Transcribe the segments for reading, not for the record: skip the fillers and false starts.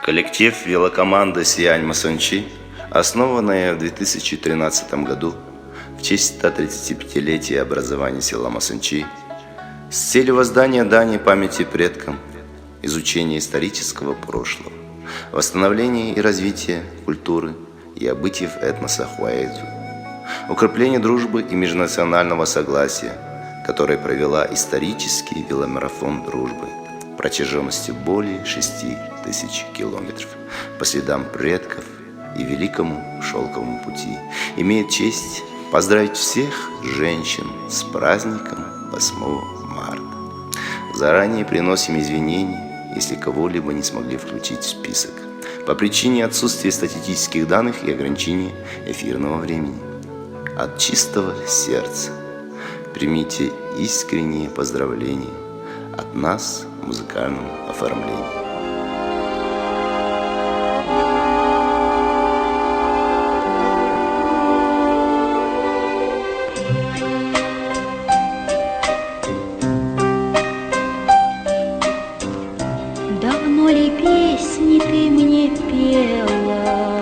Коллектив велокоманды «Сиань Масанчи», основанная в 2013 году в честь 135-летия образования села Масанчи, с целью воздания дани памяти предкам, изучения исторического прошлого, восстановления и развития культуры и обычаев этноса хуаэцзю, укрепления дружбы и межнационального согласия, которая провела исторический веломарафон дружбы протяженностью более 6000 километров по следам предков и великому шелковому пути, имеет честь поздравить всех женщин с праздником 8 марта. Заранее приносим извинения, если кого-либо не смогли включить в список по причине отсутствия статистических данных и ограничения эфирного времени. От чистого сердца примите искренние поздравления от нас в музыкальном оформлении. Давно ли песни ты мне пела,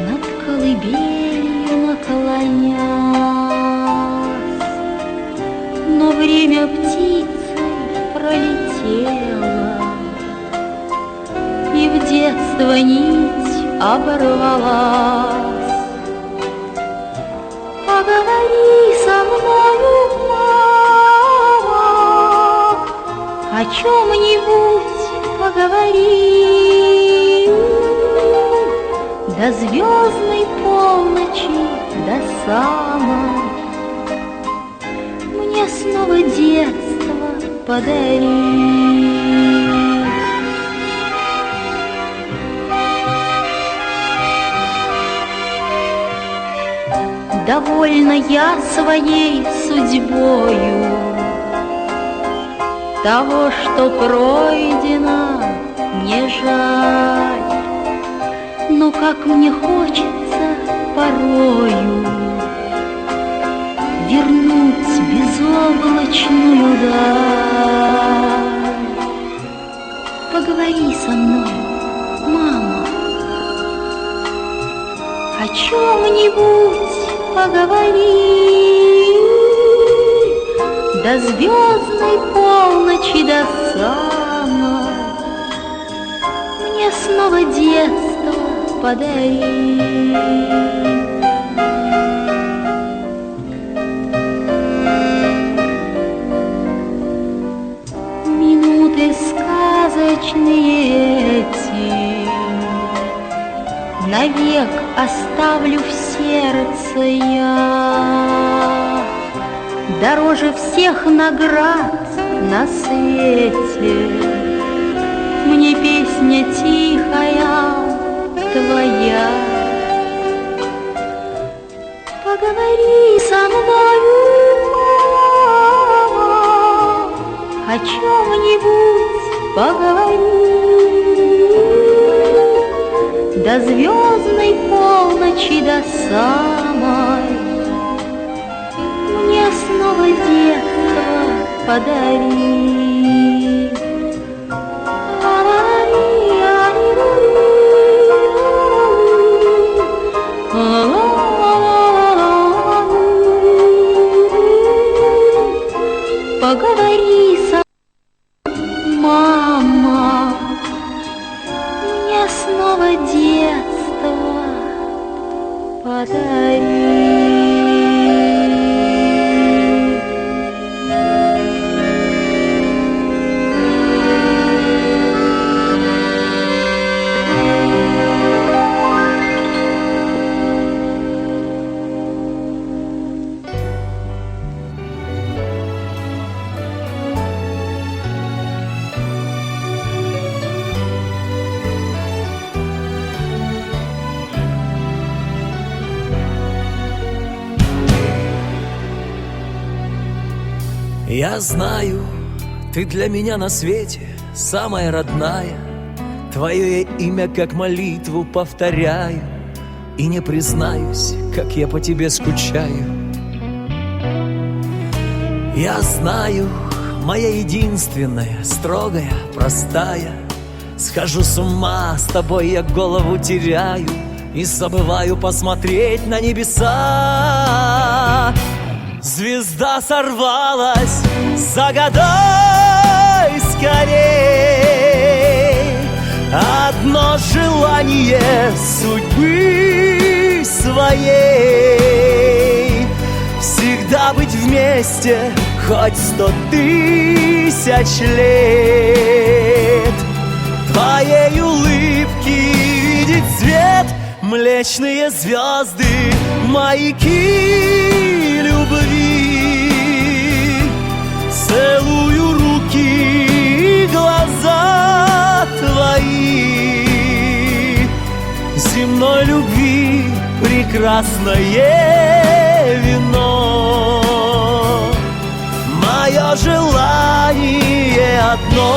над колыбелью наклонясь, но время птицей пролетело, и в детство нить оборвалась. Поговори со мною, мама, о чем-нибудь поговори. До звездной полночи, до самой, мне снова детство подари. Довольна я своей судьбою, того, что пройдено, не жаль. Но как мне хочется порою вернуть безоблачную даль. Поговори со мной, мама, о чем-нибудь поговори. До звездной полночи, до самой, мне снова детство подари. Минуты сказочные эти навек оставлю в сердце я. Дороже всех наград на свете мне песня тихая твоя. Поговори со мною, мама, о чем-нибудь поговори. До звездной полночи, до самой, мне снова детство подари. Поговори со мной, мама, мне снова детство подари. Я знаю, ты для меня на свете самая родная. Твое имя как молитву повторяю, и не признаюсь, как я по тебе скучаю. Я знаю, моя единственная, строгая, простая, Схожу с ума, с тобой я голову теряю и забываю посмотреть на небеса. Звезда сорвалась, загадай скорей одно желание судьбы своей. Всегда быть вместе, хоть 100 тысяч лет. Твоей улыбки видеть цвет, млечные звезды, маяки любви. Целую руки и глаза твои. Земной любви прекрасное вино. Мое желание одно.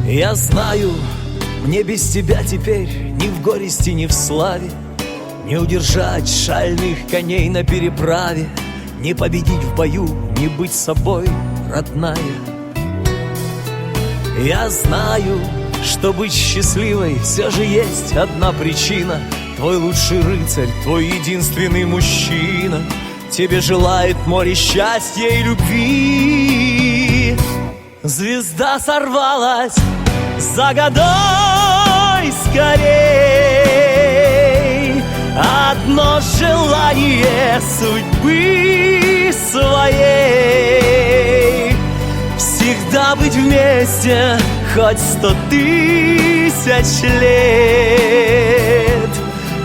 Я знаю, мне без тебя теперь ни в горести, ни в славе не удержать шальных коней на переправе, не победить в бою, не быть собой, родная. Я знаю, что быть счастливой все же есть одна причина. Твой лучший рыцарь, твой единственный мужчина тебе желает море счастья и любви. Звезда сорвалась, загадай скорей одно желание судьбы своей. Всегда быть вместе, хоть 100 тысяч лет.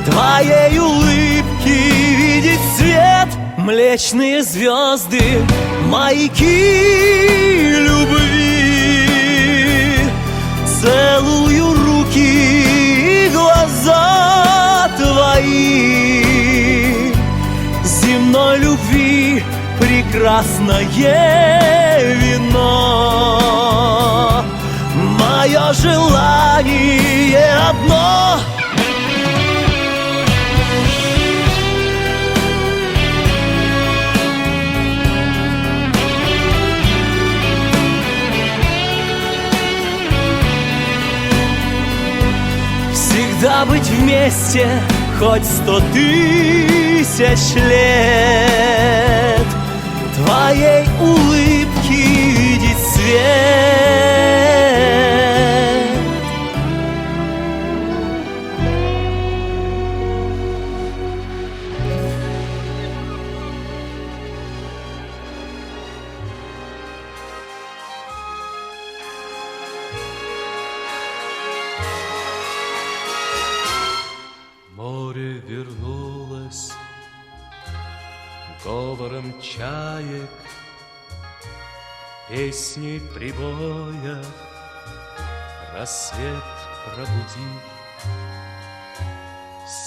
Твоей улыбки видеть цвет, млечные звезды, маяки любви. Целую руки и глаза твои. Земной любви прекрасное вино. Мое желание одно. Всегда быть вместе, хоть 100 тысяч лет. Твоей улыбки видеть свет. Море вернулось говором чаек, песней прибоя, рассвет пробуди.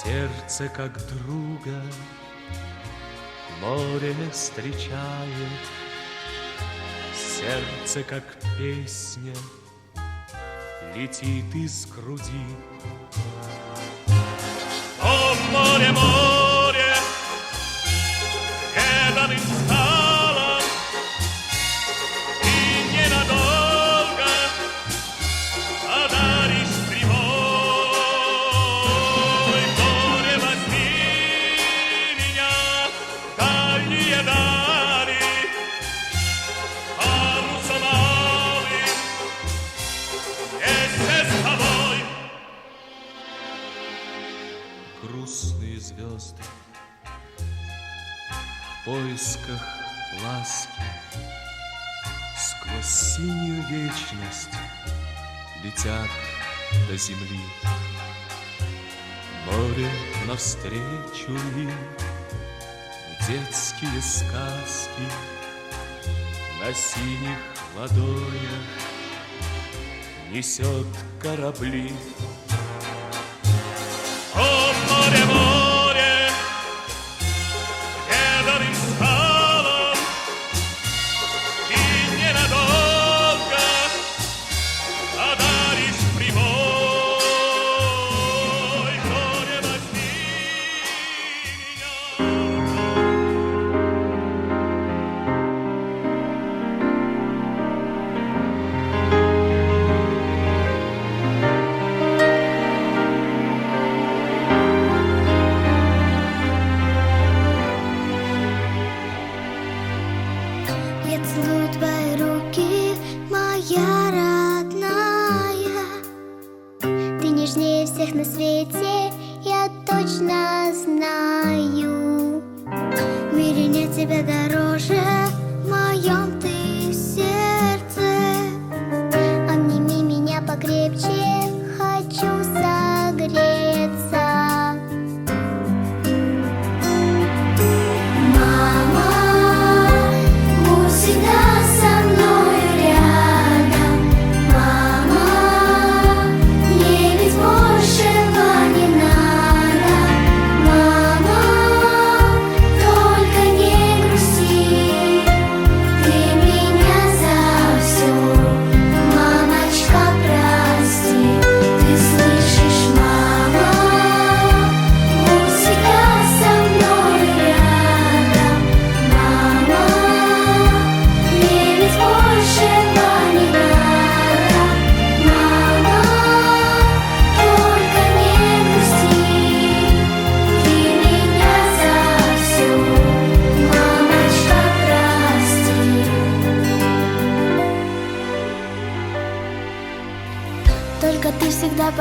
Сердце как друга море встречает, сердце как песня летит из груди. О, море, море, преданным стало, и ненадолго одаришь прибой. Море, возьми меня в дальние дали, парусом алым вместе с тобой. Грустные звезды в поисках ласки сквозь синюю вечность летят до земли. Море навстречу им в детские сказки на синих ладонях несет корабли. О, море, море, преданным стало, и ненадолго одаришь прибой. Море, возьми меня.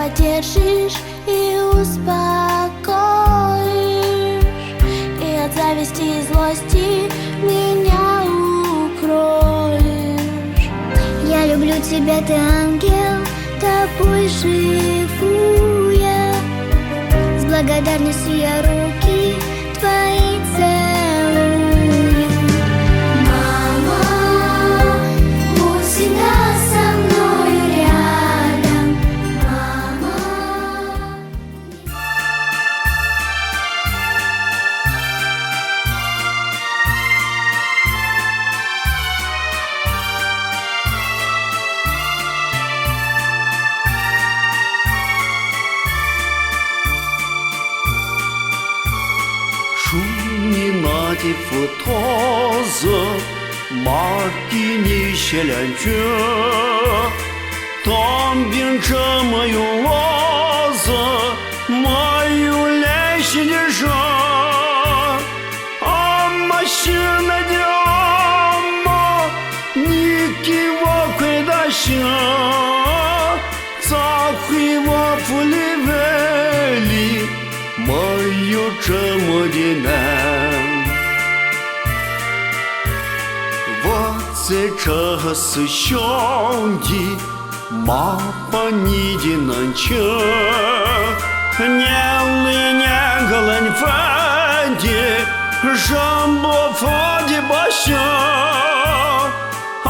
поддержишь и успокоишь, и от зависти и злости меня укроешь. Я люблю тебя, ты ангел, тобой живу я. С благодарностью я руки твои целую. Мама, будь всегда со мною рядом. Мама. Шумни нади футоза, маки ни щелянче, там бинча мою лоза, мою лещи держа, а машина дяма, ники вакведаща, цахива фуливели, мою чемодинам. Вот сейчас щонди, мапа нидинанча, нелы не голань фади, жамбо фади баща, а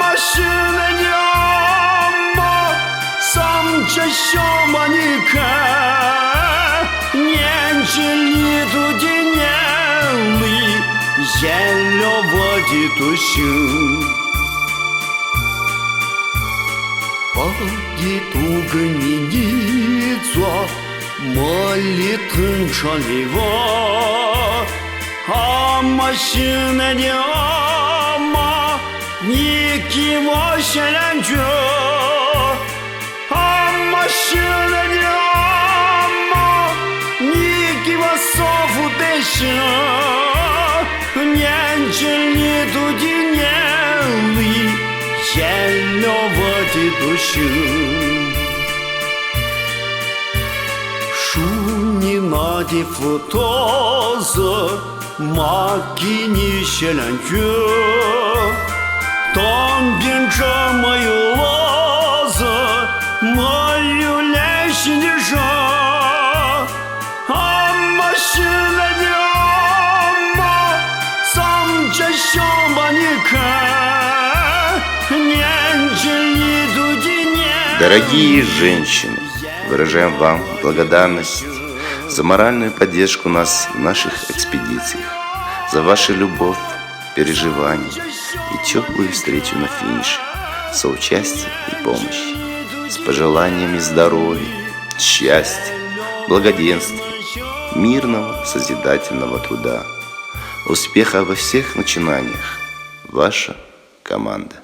машина няма, сам чаще маника. Ненчили тудинелы, еле води тущу. Води туганиница, молитвен шалива, а машина няма, ники вощелянчо, а машина няма. Софу деща, ненчили тудинелы, еле води тущу. Шумни нади футоза, маки ни щелянче, там бинча мою лоза, мою лещи держа. Машина няма, сам чаще маника, ненчили тудинелы. Дорогие женщины, выражаем вам благодарность за моральную поддержку нас в наших экспедициях, за вашу любовь, переживания и теплую встречу на финише, соучастие и помощь, с пожеланиями здоровья, счастья, благоденствия, мирного созидательного труда, успеха во всех начинаниях. Ваша команда.